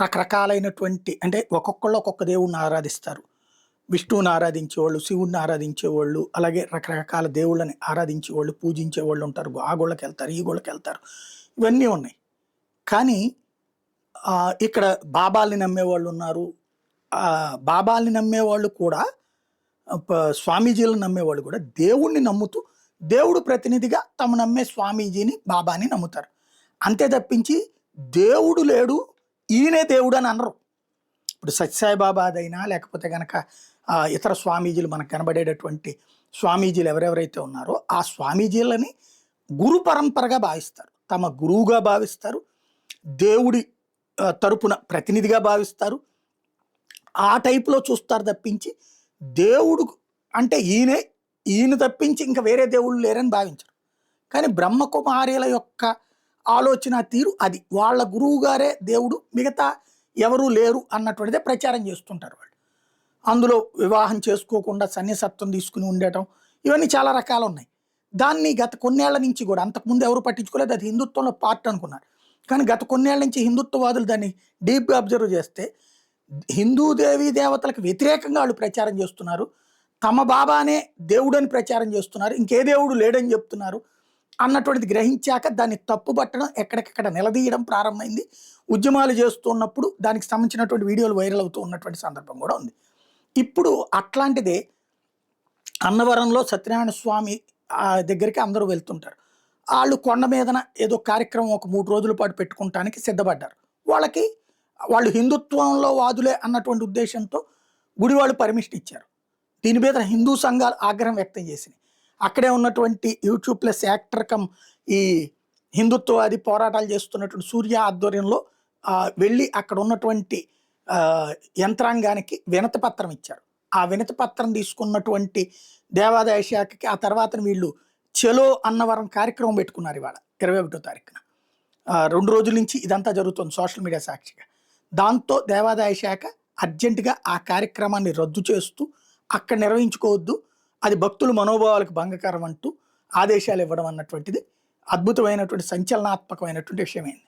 రకరకాలైనటువంటి అంటే ఒక్కొక్కళ్ళు ఒక్కొక్క దేవుడిని ఆరాధిస్తారు. విష్ణువుని ఆరాధించేవాళ్ళు, శివుడిని ఆరాధించేవాళ్ళు, అలాగే రకరకాల దేవుళ్ళని ఆరాధించేవాళ్ళు, పూజించేవాళ్ళు ఉంటారు. ఆ గుళ్ళకెళ్తారు, ఈ గుళ్ళకెళ్తారు. ఇవన్నీ ఉన్నాయి. కానీ ఇక్కడ బాబాల్ని నమ్మేవాళ్ళున్నారు. బాబాల్ని నమ్మేవాళ్ళు కూడా స్వామీజీలను నమ్మేవాళ్ళు కూడా దేవుడిని నమ్ముతూ, దేవుడు ప్రతినిధిగా తాము నమ్మే స్వామీజీని, బాబాని నమ్ముతారు. అంతే తప్పించి దేవుడు లేడు, ఈయనే దేవుడు అని అనరు. ఇప్పుడు సత్యసాయి బాబాదైనా లేకపోతే గనక ఇతర స్వామీజీలు మనకు కనబడేటటువంటి స్వామీజీలు ఎవరెవరైతే ఉన్నారో ఆ స్వామీజీలని గురు పరంపరగా భావిస్తారు. తమ గురువుగా భావిస్తారు. దేవుడి తరపున ప్రతినిధిగా భావిస్తారు. ఆ టైపులో చూస్తారు తప్పించి దేవుడు అంటే ఈయన తప్పించి ఇంకా వేరే దేవుళ్ళు లేరని భావించరు. కానీ బ్రహ్మకుమార్యుల యొక్క ఆలోచన తీరు అది. వాళ్ళ గురువు గారే దేవుడు, మిగతా ఎవరూ లేరు అన్నటువంటిదే ప్రచారం చేస్తుంటారు వాళ్ళు. అందులో వివాహం చేసుకోకుండా సన్యాసత్వం తీసుకుని ఉండటం, ఇవన్నీ చాలా రకాలు ఉన్నాయి. దాన్ని గత కొన్నేళ్ల నుంచి కూడా, అంతకుముందు ఎవరు పట్టించుకోలేదు, అది హిందుత్వంలో పార్ట్ అనుకున్నారు. కానీ గత కొన్నేళ్ల నుంచి హిందుత్వవాదులు దాన్ని డీప్గా అబ్జర్వ్ చేస్తే హిందూ దేవీ దేవతలకు వ్యతిరేకంగా వాళ్ళు ప్రచారం చేస్తున్నారు. తమ బాబానే దేవుడని ప్రచారం చేస్తున్నారు, ఇంకే దేవుడు లేడని చెప్తున్నారు అన్నటువంటిది గ్రహించాక దాన్ని తప్పుపట్టడం, ఎక్కడికక్కడ నిలదీయడం ప్రారంభమైంది. ఉద్యమాలు చేస్తున్నప్పుడు దానికి సంబంధించినటువంటి వీడియోలు వైరల్ అవుతూ ఉన్నటువంటి సందర్భం కూడా ఉంది. ఇప్పుడు అట్లాంటిదే అన్నవరంలో సత్యనారాయణ స్వామి దగ్గరికి అందరూ వెళ్తుంటారు. వాళ్ళు కొండ మీదన ఏదో కార్యక్రమం ఒక 3 రోజుల పాటు పెట్టుకుంటానికి సిద్ధపడ్డారు. వాళ్ళు హిందుత్వంలో వాదులే అన్నటువంటి ఉద్దేశంతో గుడి వాళ్ళు పర్మిషన్ ఇచ్చారు. దీని మీద హిందూ సంఘాలు ఆగ్రహం వ్యక్తం చేసినాయి. అక్కడే ఉన్నటువంటి యూట్యూబ్ ప్లస్ యాక్టర్ కమ్ ఈ హిందుత్వవాది పోరాటాలు చేస్తున్నటువంటి సూర్య ఆధ్వర్యంలో వెళ్ళి అక్కడ ఉన్నటువంటి యంత్రాంగానికి వినతి పత్రం ఇచ్చారు. ఆ వినతి పత్రం తీసుకున్నటువంటి దేవాదాయ శాఖకి ఆ తర్వాత వీళ్ళు చలో అన్నవరం కార్యక్రమం పెట్టుకున్నారు. ఇవాళ 21వ తారీఖున 2 రోజుల నుంచి ఇదంతా జరుగుతుంది సోషల్ మీడియా సాక్షిగా. దాంతో దేవాదాయ శాఖ అర్జెంటుగా ఆ కార్యక్రమాన్ని రద్దు చేస్తూ అక్కడ నిర్వహించుకోవద్దు, అది భక్తుల మనోభావాలకు భంగకరం అంటూ ఆదేశాలు ఇవ్వడం అన్నటువంటిది అద్భుతమైనటువంటి సంచలనాత్మకమైనటువంటి విషయమైంది.